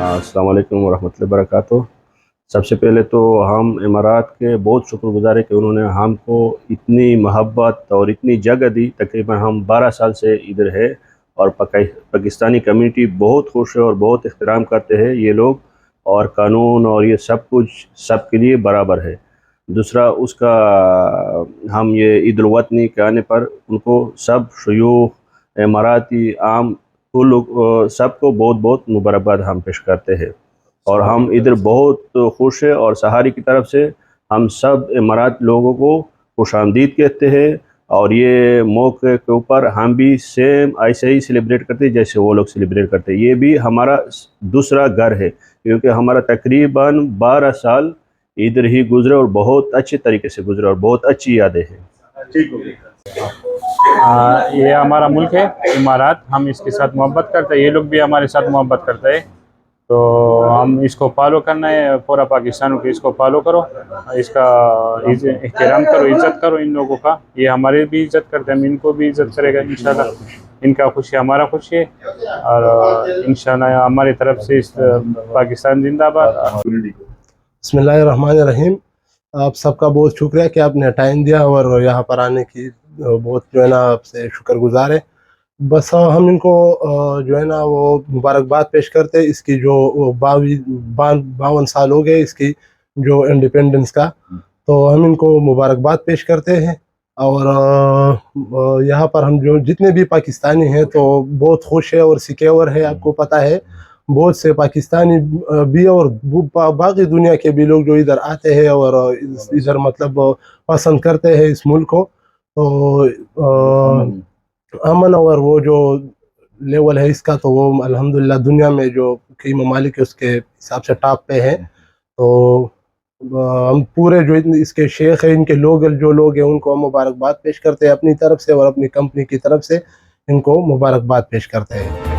अस्सलाम वालेकुम वरहमतुल्लाहि वबरकातुह। सबसे पहले तो हम इमारात के बहुत शुक्रगुजार है कि उन्होंने हमको इतनी मोहब्बत और इतनी जगह दी। तकरीबन हम 12 साल से इधर है और पाकिस्तानी कम्युनिटी बहुत खुश है और बहुत एहतराम करते हैं ये लोग, और कानून और ये सब कुछ सबके लिए बराबर है। दूसरा उसका हम ये ईद उल वतनी के आने पर उनको सब शयूख इमाराती आम वो लोग सबको बहुत बहुत मुबारकबाद हम पेश करते हैं। और हम इधर बहुत खुश हैं और सहारी की तरफ से हम सब इमारात लोगों को खुशामदीद कहते हैं। और ये मौके के ऊपर हम भी सेम ऐसे ही सेलिब्रेट करते हैं जैसे वो लोग सेलिब्रेट करते हैं। ये भी हमारा दूसरा घर है, क्योंकि हमारा तकरीबन 12 साल इधर ही गुजरे और बहुत अच्छे तरीके से गुजरे और बहुत अच्छी यादें हैं। ठीक हो गई। ये हमारा मुल्क है इमारात, हम इसके साथ मोहब्बत करते हैं, ये लोग भी हमारे साथ मोहब्बत करते हैं। तो हम इसको फॉलो करना है, पूरा पाकिस्तान को इसको फॉलो करो, इसका एहतराम करो, इज़्ज़त करो इन लोगों का। ये हमारी भी इज़्ज़त करते हैं, हम इनको भी इज़्ज़त करेगा इंशाल्लाह। इनका खुशी हमारा खुशी है और इंशाल्लाह हमारी तरफ से इस पाकिस्तान जिंदाबाद। बिस्मिल्लाहिर्रहमानिर्रहीम। आप सबका बहुत शुक्रिया कि आपने टाइम दिया और यहाँ पर आने की बहुत जो है ना आपसे शुक्रगुजार है। बस हम इनको जो है ना वो मुबारकबाद पेश करते हैं। इसकी जो 52 साल हो गए इसकी जो इंडिपेंडेंस का, तो हम इनको मुबारकबाद पेश करते हैं। और यहाँ पर हम जो जितने भी पाकिस्तानी हैं तो बहुत खुश है और सिक्योर है। आपको पता है बहुत से पाकिस्तानी भी और बाकी दुनिया के भी लोग जो इधर आते हैं और इधर मतलब पसंद करते हैं इस मुल्क को। तो अमन और वो जो लेवल है इसका, तो वो अल्हम्दुलिल्लाह दुनिया में जो कई ममालिक है उसके हिसाब से टॉप पे है। तो हम पूरे जो इसके शेख हैं, इनके लोग जो लोग हैं उनको हम मुबारकबाद पेश करते हैं अपनी तरफ से और अपनी कंपनी की तरफ से इनको मुबारकबाद पेश करते हैं।